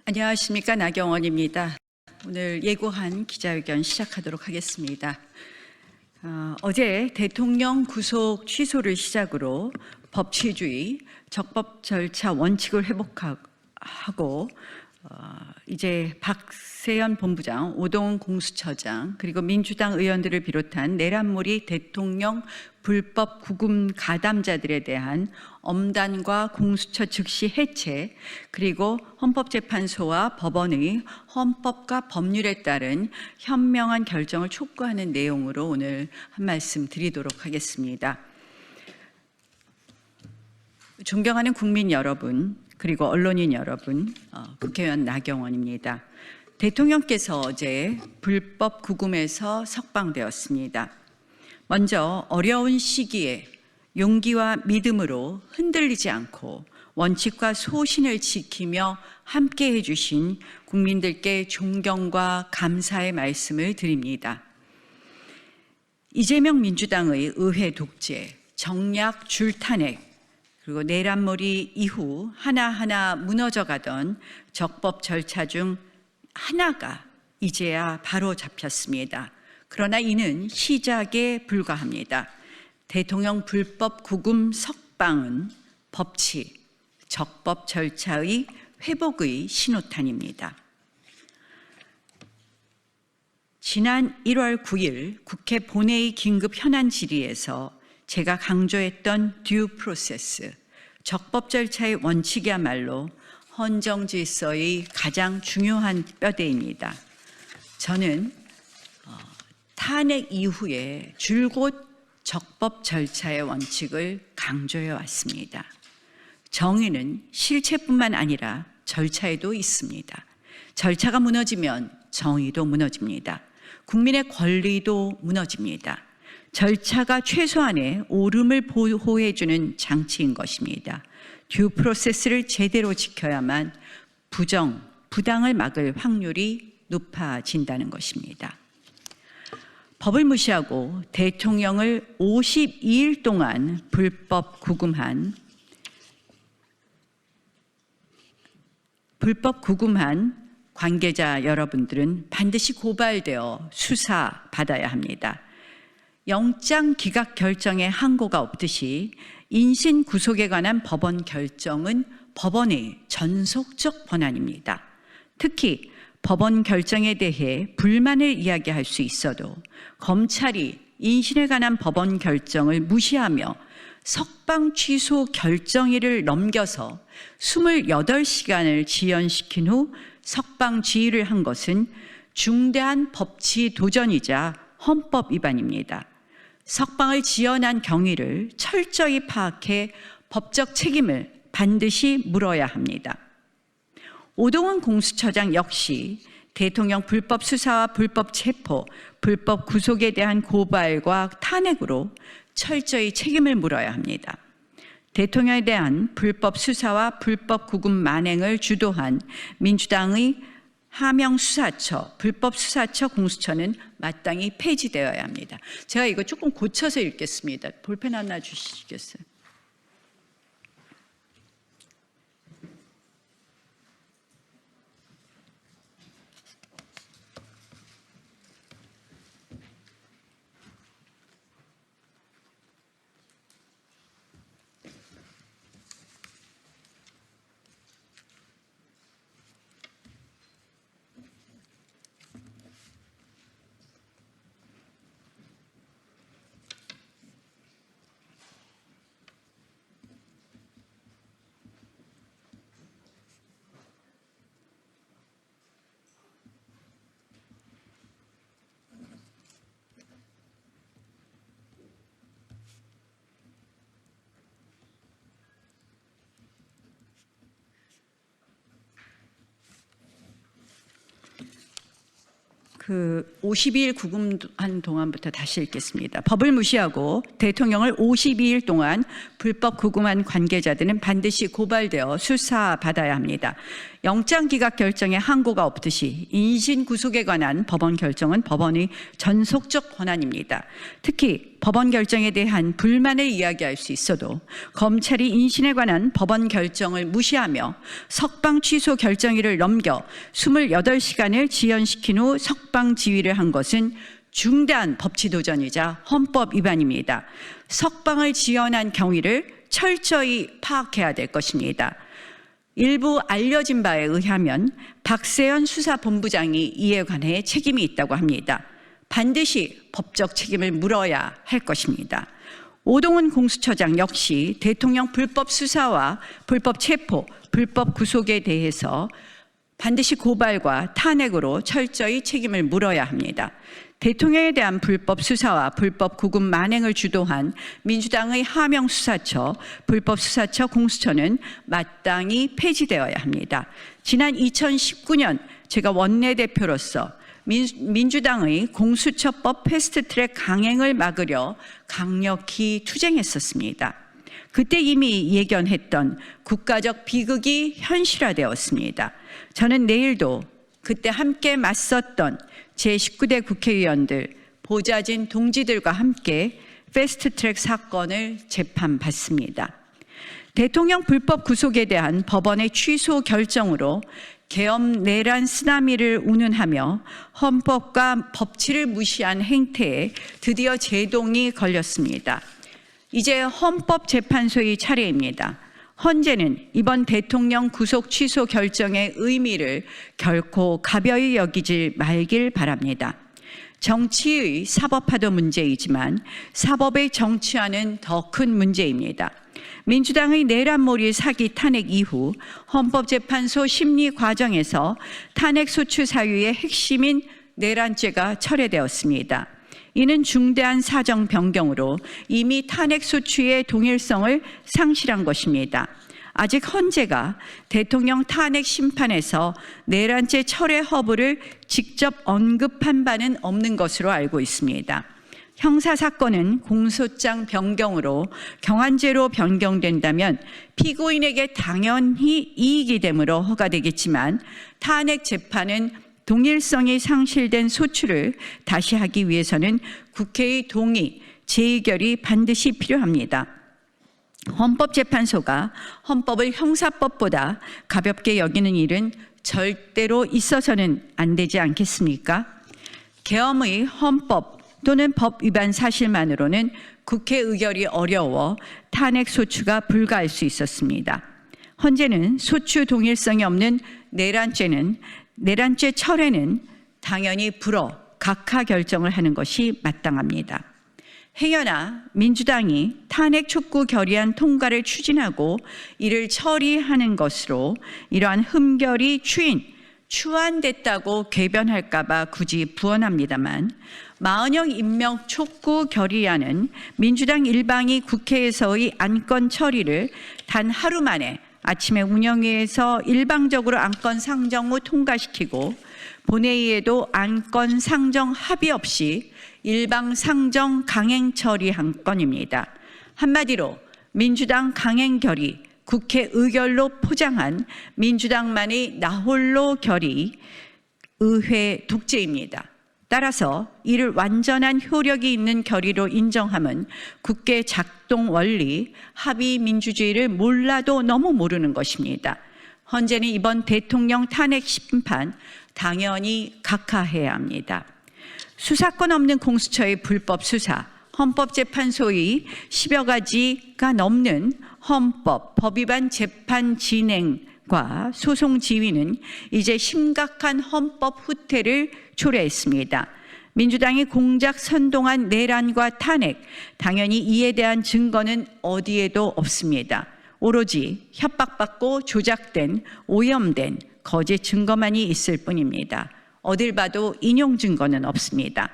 안녕하십니까, 나경원입니다. 오늘 예고한 기자회견 시작하도록 하겠습니다. 어제 대통령 구속 취소를 시작으로 법치주의, 적법 절차 원칙을 회복하고 이제 박세현 본부장, 오동훈 공수처장 그리고 민주당 의원들을 비롯한 내란몰이 대통령 불법 구금 가담자들에 대한 엄단과 공수처 즉시 해체, 그리고 헌법재판소와 법원의 헌법과 법률에 따른 현명한 결정을 촉구하는 내용으로 오늘 한 말씀 드리도록 하겠습니다. 존경하는 국민 여러분, 그리고 언론인 여러분, 국회의원 나경원입니다. 대통령께서 어제 불법 구금에서 석방되었습니다. 먼저 어려운 시기에 용기와 믿음으로 흔들리지 않고 원칙과 소신을 지키며 함께해 주신 국민들께 존경과 감사의 말씀을 드립니다. 이재명 민주당의 의회 독재, 정략 줄탄핵, 그리고 내란몰이 이후 하나하나 무너져가던 적법 절차 중 하나가 이제야 바로 잡혔습니다. 그러나 이는 시작에 불과합니다. 대통령 불법 구금 석방은 법치, 적법 절차의 회복의 신호탄입니다. 지난 1월 9일 국회 본회의 긴급 현안 질의에서 제가 강조했던 듀 프로세스, 적법 절차의 원칙이야말로 헌정 질서의 가장 중요한 뼈대입니다. 저는 탄핵 이후에 줄곧 적법 절차의 원칙을 강조해 왔습니다. 정의는 실체뿐만 아니라 절차에도 있습니다. 절차가 무너지면 정의도 무너집니다. 국민의 권리도 무너집니다. 절차가 최소한의 옳음을 보호해주는 장치인 것입니다. 듀 프로세스를 제대로 지켜야만 부당을 막을 확률이 높아진다는 것입니다. 법을 무시하고 대통령을 52일 동안 불법 구금한 관계자 여러분들은 반드시 고발되어 수사받아야 합니다. 영장 기각 결정에 항고가 없듯이 인신 구속에 관한 법원 결정은 법원의 전속적 권한입니다. 특히 법원 결정에 대해 불만을 이야기할 수 있어도 검찰이 인신에 관한 법원 결정을 무시하며 석방 취소 결정일을 넘겨서 28시간을 지연시킨 후 석방 지휘를 한 것은 중대한 법치 도전이자 헌법 위반입니다. 석방을 지연한 경위를 철저히 파악해 법적 책임을 반드시 물어야 합니다. 오동훈 공수처장 역시 대통령 불법 수사와 불법 체포, 불법 구속에 대한 고발과 탄핵으로 철저히 책임을 물어야 합니다. 대통령에 대한 불법 수사와 불법 구금 만행을 주도한 민주당의 하명수사처, 불법수사처 공수처는 마땅히 폐지되어야 합니다. 제가 이거 조금 고쳐서 읽겠습니다. 볼펜 하나 주시겠어요? 그 52일 구금한 동안부터 다시 읽겠습니다. 법을 무시하고 대통령을 52일 동안 불법 구금한 관계자들은 반드시 고발되어 수사받아야 합니다. 영장기각 결정에 항고가 없듯이 인신 구속에 관한 법원 결정은 법원의 전속적 권한입니다. 특히 법원 결정에 대한 불만을 이야기할 수 있어도 검찰이 인신에 관한 법원 결정을 무시하며 석방 취소 결정일을 넘겨 28시간을 지연시킨 후 석방 지휘를 한 것은 중대한 법치도전이자 헌법 위반입니다. 석방을 지연한 경위를 철저히 파악해야 될 것입니다. 일부 알려진 바에 의하면 박세현 수사본부장이 이에 관해 책임이 있다고 합니다. 반드시 법적 책임을 물어야 할 것입니다. 오동훈 공수처장 역시 대통령 불법 수사와 불법 체포, 불법 구속에 대해서 반드시 고발과 탄핵으로 철저히 책임을 물어야 합니다. 대통령에 대한 불법 수사와 불법 구금 만행을 주도한 민주당의 하명수사처, 불법수사처 공수처는 마땅히 폐지되어야 합니다. 지난 2019년 제가 원내대표로서 민주당의 공수처법 패스트트랙 강행을 막으려 강력히 투쟁했었습니다. 그때 이미 예견했던 국가적 비극이 현실화되었습니다. 저는 내일도 그때 함께 맞섰던 제19대 국회의원들, 보좌진 동지들과 함께 패스트트랙 사건을 재판받습니다. 대통령 불법 구속에 대한 법원의 취소 결정으로 계엄 내란 쓰나미를 운운하며 헌법과 법치를 무시한 행태에 드디어 제동이 걸렸습니다. 이제 헌법재판소의 차례입니다. 헌재는 이번 대통령 구속 취소 결정의 의미를 결코 가벼이 여기지 말길 바랍니다. 정치의 사법화도 문제이지만 사법의 정치화는 더 큰 문제입니다. 민주당의 내란몰이 사기 탄핵 이후 헌법재판소 심리 과정에서 탄핵 소추 사유의 핵심인 내란죄가 철회되었습니다. 이는 중대한 사정 변경으로 이미 탄핵 소추의 동일성을 상실한 것입니다. 아직 헌재가 대통령 탄핵 심판에서 내란죄 철회 허브를 직접 언급한 바는 없는 것으로 알고 있습니다. 형사사건은 공소장 변경으로 경환죄로 변경된다면 피고인에게 당연히 이익이 되므로 허가되겠지만 탄핵 재판은 동일성이 상실된 소추를 다시 하기 위해서는 국회의 동의, 재의결이 반드시 필요합니다. 헌법재판소가 헌법을 형사법보다 가볍게 여기는 일은 절대로 있어서는 안 되지 않겠습니까? 계엄의 헌법 또는 법 위반 사실만으로는 국회 의결이 어려워 탄핵 소추가 불가할 수 있었습니다. 헌재는 소추 동일성이 없는 내란죄 철회는 당연히 불어 각하 결정을 하는 것이 마땅합니다. 행여나 민주당이 탄핵 촉구 결의안 통과를 추진하고 이를 처리하는 것으로 이러한 흠결이 추안됐다고 궤변할까 봐 굳이 부언합니다만 마은영 임명 촉구 결의안은 민주당 일방이 국회에서의 안건 처리를 단 하루 만에 아침에 운영위에서 일방적으로 안건 상정 후 통과시키고 본회의에도 안건 상정 합의 없이 일방 상정 강행 처리한 건입니다. 한마디로 민주당 강행 결의, 국회 의결로 포장한 민주당만의 나홀로 결의, 의회 독재입니다. 따라서 이를 완전한 효력이 있는 결의로 인정함은 국회 작동 원리, 합의 민주주의를 몰라도 너무 모르는 것입니다. 헌재는 이번 대통령 탄핵 심판 당연히 각하해야 합니다. 수사권 없는 공수처의 불법 수사, 헌법재판소의 10여 가지가 넘는 헌법, 법 위반 재판 진행과 소송 지휘는 이제 심각한 헌법 후퇴를 초래했습니다. 민주당이 공작 선동한 내란과 탄핵, 당연히 이에 대한 증거는 어디에도 없습니다. 오로지 협박받고 조작된, 오염된 거짓 증거만이 있을 뿐입니다. 어딜 봐도 인용 증거는 없습니다.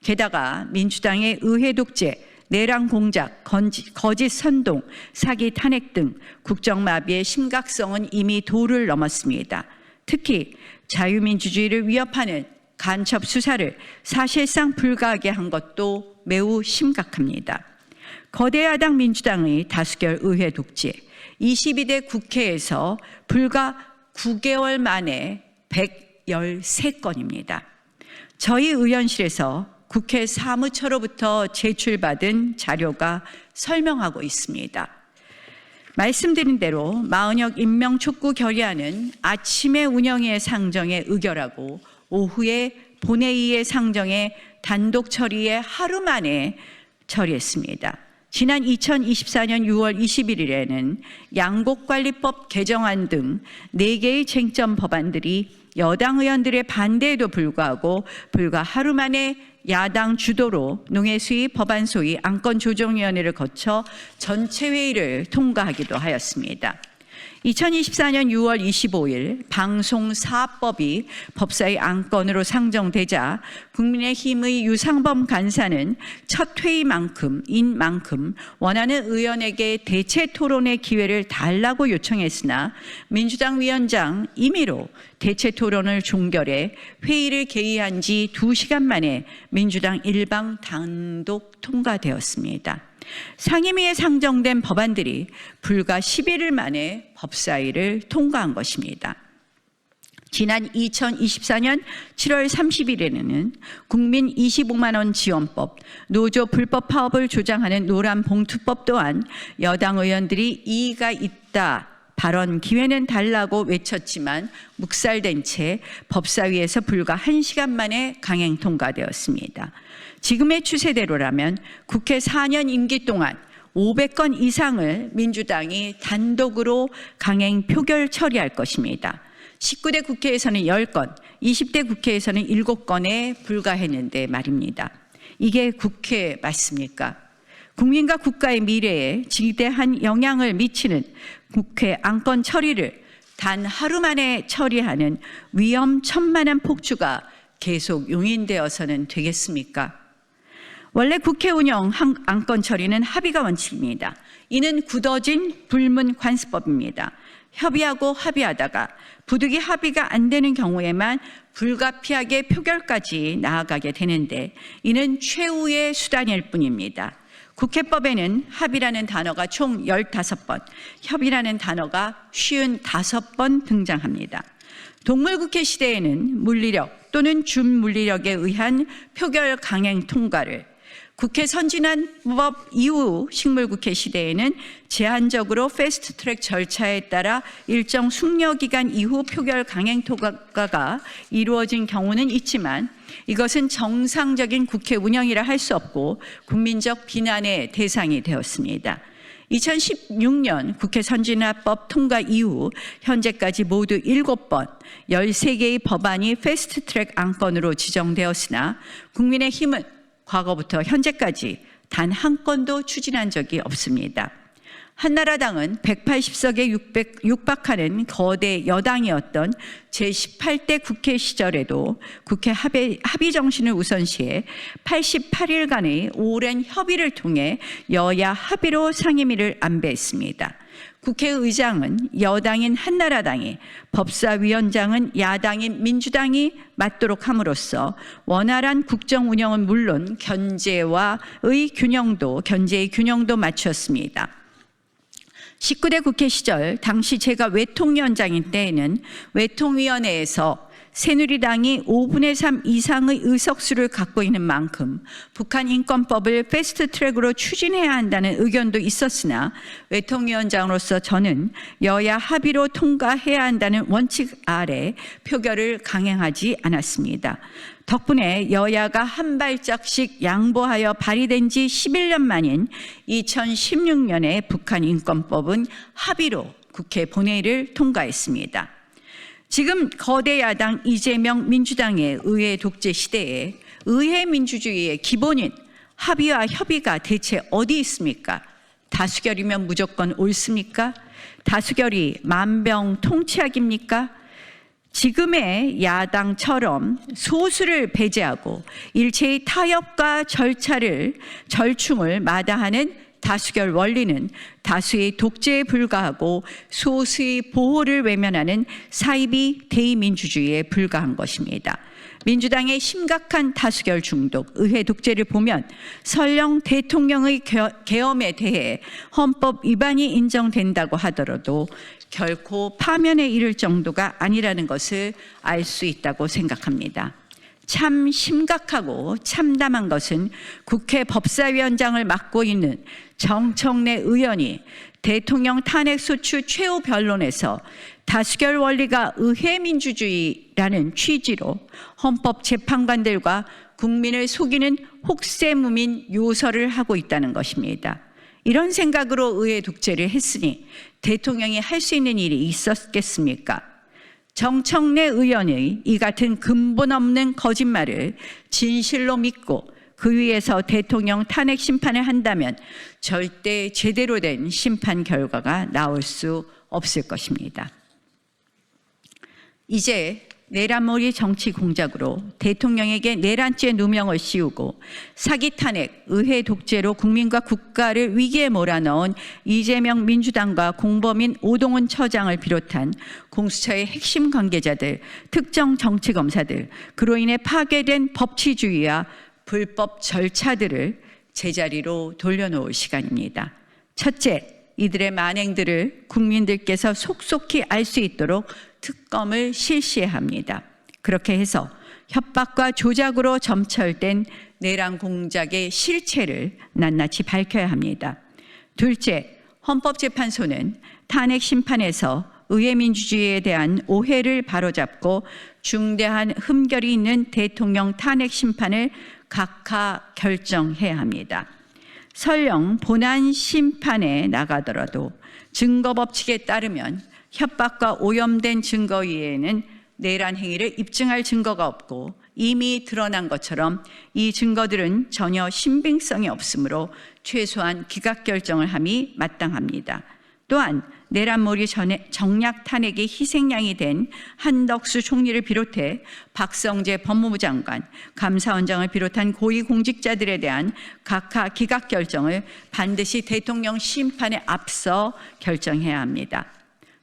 게다가 민주당의 의회 독재, 내란 공작, 거짓 선동, 사기 탄핵 등 국정마비의 심각성은 이미 도를 넘었습니다. 특히 자유민주주의를 위협하는 간첩 수사를 사실상 불가하게 한 것도 매우 심각합니다. 거대 야당 민주당의 다수결 의회 독재, 22대 국회에서 불과 9개월 만에 113건입니다. 저희 의원실에서 국회 사무처로부터 제출받은 자료가 설명하고 있습니다. 말씀드린 대로 마은혁 임명 촉구 결의안은 아침에 운영위의 상정에 의결하고 오후에 본회의의 상정에 단독 처리에 하루 만에 처리했습니다. 지난 2024년 6월 21일에는 양곡관리법 개정안 등 4개의 쟁점 법안들이 여당 의원들의 반대에도 불구하고 불과 하루 만에 야당 주도로 농해수위 법안소위 안건조정위원회를 거쳐 전체 회의를 통과하기도 하였습니다. 2024년 6월 25일 방송사업법이 법사위 안건으로 상정되자 국민의힘의 유상범 간사는 첫 회의인 만큼 원하는 의원에게 대체 토론의 기회를 달라고 요청했으나 민주당 위원장 임의로 대체 토론을 종결해 회의를 개의한 지 2시간 만에 민주당 일방 단독 통과되었습니다. 상임위에 상정된 법안들이 불과 11일 만에 법사위를 통과한 것입니다. 지난 2024년 7월 30일에는 국민 25만 원 지원법, 노조 불법 파업을 조장하는 노란봉투법 또한 여당 의원들이 이의가 있다 발언 기회는 달라고 외쳤지만 묵살된 채 법사위에서 불과 1시간 만에 강행 통과되었습니다. 지금의 추세대로라면 국회 4년 임기 동안 500건 이상을 민주당이 단독으로 강행 표결 처리할 것입니다. 19대 국회에서는 10건, 20대 국회에서는 7건에 불과했는데 말입니다. 이게 국회 맞습니까? 국민과 국가의 미래에 지대한 영향을 미치는 국회 안건 처리를 단 하루 만에 처리하는 위험천만한 폭주가 계속 용인되어서는 되겠습니까? 원래 국회 운영 안건 처리는 합의가 원칙입니다. 이는 굳어진 불문 관습법입니다. 협의하고 합의하다가 부득이 합의가 안 되는 경우에만 불가피하게 표결까지 나아가게 되는데 이는 최후의 수단일 뿐입니다. 국회법에는 합의라는 단어가 총 15번, 협의라는 단어가 55번 등장합니다. 동물국회 시대에는 물리력 또는 준물리력에 의한 표결 강행 통과를, 국회 선진화법 이후 식물국회 시대에는 제한적으로 패스트트랙 절차에 따라 일정 숙려기간 이후 표결 강행 통과가 이루어진 경우는 있지만 이것은 정상적인 국회 운영이라 할 수 없고 국민적 비난의 대상이 되었습니다. 2016년 국회 선진화법 통과 이후 현재까지 모두 7번 13개의 법안이 패스트트랙 안건으로 지정되었으나 국민의힘은 과거부터 현재까지 단 한 건도 추진한 적이 없습니다. 한나라당은 180석에 육박하는 거대 여당이었던 제18대 국회 시절에도 국회 합의 정신을 우선시해 88일간의 오랜 협의를 통해 여야 합의로 상임위를 안배했습니다. 국회의장은 여당인 한나라당이, 법사위원장은 야당인 민주당이 맡도록 함으로써 원활한 국정 운영은 물론 견제의 균형도 맞추었습니다. 19대 국회 시절 당시 제가 외통위원장인 때에는 외통위원회에서 새누리당이 5분의 3 이상의 의석수를 갖고 있는 만큼 북한 인권법을 패스트트랙으로 추진해야 한다는 의견도 있었으나 외통위원장으로서 저는 여야 합의로 통과해야 한다는 원칙 아래 표결을 강행하지 않았습니다. 덕분에 여야가 한 발짝씩 양보하여 발의된 지 11년 만인 2016년에 북한 인권법은 합의로 국회 본회의를 통과했습니다. 지금 거대 야당 이재명 민주당의 의회 독재 시대에 의회 민주주의의 기본인 합의와 협의가 대체 어디 있습니까? 다수결이면 무조건 옳습니까? 다수결이 만병통치약입니까? 지금의 야당처럼 소수를 배제하고 일체의 타협과 절충을 마다하는 다수결 원리는 다수의 독재에 불과하고 소수의 보호를 외면하는 사이비 대의민주주의에 불과한 것입니다. 민주당의 심각한 다수결 중독, 의회 독재를 보면 설령 대통령의 계엄에 대해 헌법 위반이 인정된다고 하더라도 결코 파면에 이를 정도가 아니라는 것을 알 수 있다고 생각합니다. 참 심각하고 참담한 것은 국회 법사위원장을 맡고 있는 정청래 의원이 대통령 탄핵소추 최후 변론에서 다수결 원리가 의회 민주주의라는 취지로 헌법재판관들과 국민을 속이는 혹세무민 요설을 하고 있다는 것입니다. 이런 생각으로 의회 독재를 했으니 대통령이 할 수 있는 일이 있었겠습니까? 정청래 의원의 이 같은 근본 없는 거짓말을 진실로 믿고 그 위에서 대통령 탄핵 심판을 한다면 절대 제대로 된 심판 결과가 나올 수 없을 것입니다. 이제 내란몰이 정치 공작으로 대통령에게 내란죄 누명을 씌우고 사기 탄핵, 의회 독재로 국민과 국가를 위기에 몰아넣은 이재명 민주당과 공범인 오동훈 처장을 비롯한 공수처의 핵심 관계자들, 특정 정치검사들, 그로 인해 파괴된 법치주의와 불법 절차들을 제자리로 돌려놓을 시간입니다. 첫째, 이들의 만행들을 국민들께서 속속히 알 수 있도록 특검을 실시해야 합니다. 그렇게 해서 협박과 조작으로 점철된 내란 공작의 실체를 낱낱이 밝혀야 합니다. 둘째, 헌법재판소는 탄핵 심판에서 의회 민주주의에 대한 오해를 바로잡고 중대한 흠결이 있는 대통령 탄핵 심판을 각하 결정해야 합니다. 설령 본안 심판에 나가더라도 증거 법칙에 따르면 협박과 오염된 증거 외에는 내란 행위를 입증할 증거가 없고 이미 드러난 것처럼 이 증거들은 전혀 신빙성이 없으므로 최소한 기각 결정을 함이 마땅합니다. 또한 내란몰이 정략 탄핵의 희생양이 된 한덕수 총리를 비롯해 박성재 법무부 장관, 감사원장을 비롯한 고위공직자들에 대한 각하 기각 결정을 반드시 대통령 심판에 앞서 결정해야 합니다.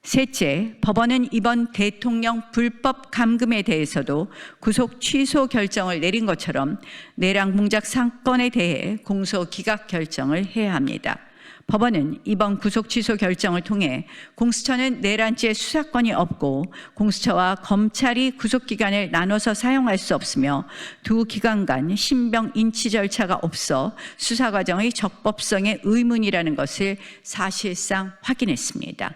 셋째, 법원은 이번 대통령 불법 감금에 대해서도 구속 취소 결정을 내린 것처럼 내란 공작 사건에 대해 공소 기각 결정을 해야 합니다. 법원은 이번 구속 취소 결정을 통해 공수처는 내란죄 수사권이 없고 공수처와 검찰이 구속기관을 나눠서 사용할 수 없으며 두 기관 간 신병 인치 절차가 없어 수사 과정의 적법성에 의문이라는 것을 사실상 확인했습니다.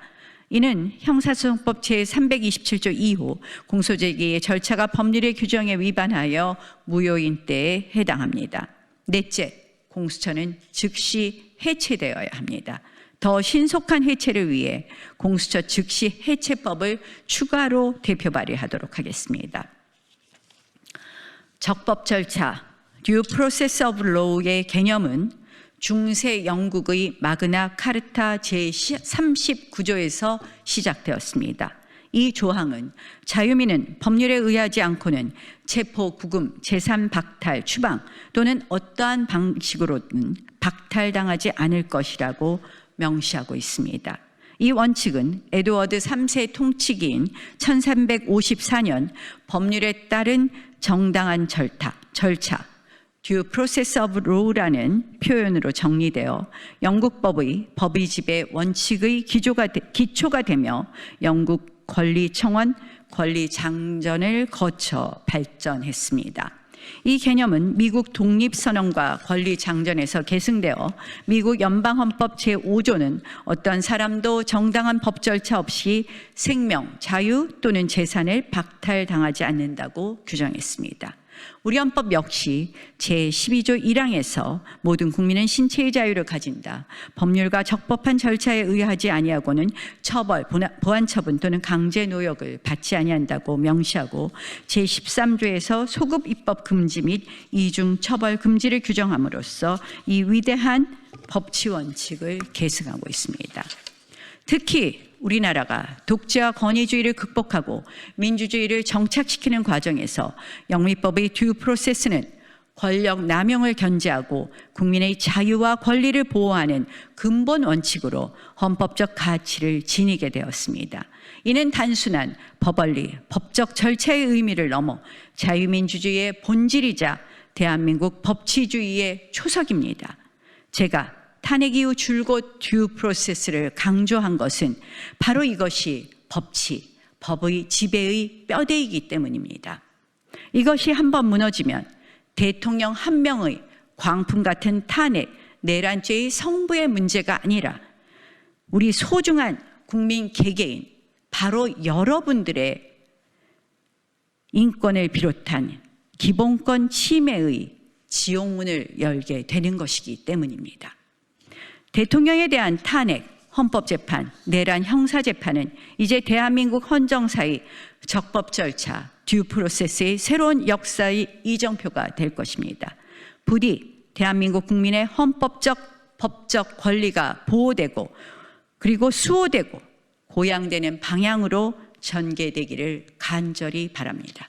이는 형사소송법 제327조 2호 공소제기의 절차가 법률의 규정에 위반하여 무효인때에 해당합니다. 넷째, 공수처는 즉시 해체되어야 합니다. 더 신속한 해체를 위해 공수처 즉시 해체법을 추가로 대표 발의하도록 하겠습니다. 적법 절차, Due Process of Law의 개념은 중세 영국의 마그나 카르타 제39조에서 시작되었습니다. 이 조항은 자유민은 법률에 의하지 않고는 체포, 구금, 재산 박탈, 추방 또는 어떠한 방식으로든 박탈당하지 않을 것이라고 명시하고 있습니다. 이 원칙은 에드워드 3세 통치기인 1354년 법률에 따른 정당한 절차 Due Process of Law라는 표현으로 정리되어 영국법의 법의집의 원칙의 기초가 되며 영국 권리청원, 권리장전을 거쳐 발전했습니다. 이 개념은 미국 독립선언과 권리장전에서 계승되어 미국 연방헌법 제5조는 어떤 사람도 정당한 법 절차 없이 생명, 자유 또는 재산을 박탈당하지 않는다고 규정했습니다. 우리 헌법 역시 제12조 1항에서 모든 국민은 신체의 자유를 가진다. 법률과 적법한 절차에 의하지 아니하고는 처벌, 보안처분 또는 강제노역을 받지 아니한다고 명시하고 제13조에서 소급 입법 금지 및 이중 처벌 금지를 규정함으로써 이 위대한 법치 원칙을 계승하고 있습니다. 특히 우리나라가 독재와 권위주의를 극복하고 민주주의를 정착시키는 과정에서 영미법의 듀 프로세스는 권력 남용을 견제하고 국민의 자유와 권리를 보호하는 근본 원칙으로 헌법적 가치를 지니게 되었습니다. 이는 단순한 법원리, 법적 절차의 의미를 넘어 자유민주주의의 본질이자 대한민국 법치주의의 초석입니다. 제가 탄핵 이후 줄곧 듀 프로세스를 강조한 것은 바로 이것이 법치, 법의 지배의 뼈대이기 때문입니다. 이것이 한번 무너지면 대통령 한 명의 광풍 같은 탄핵, 내란죄의 성부의 문제가 아니라 우리 소중한 국민 개개인, 바로 여러분들의 인권을 비롯한 기본권 침해의 지옥문을 열게 되는 것이기 때문입니다. 대통령에 대한 탄핵, 헌법재판, 내란 형사재판은 이제 대한민국 헌정사의 적법 절차, 듀 프로세스의 새로운 역사의 이정표가 될 것입니다. 부디 대한민국 국민의 헌법적, 법적 권리가 보호되고 그리고 수호되고 고양되는 방향으로 전개되기를 간절히 바랍니다.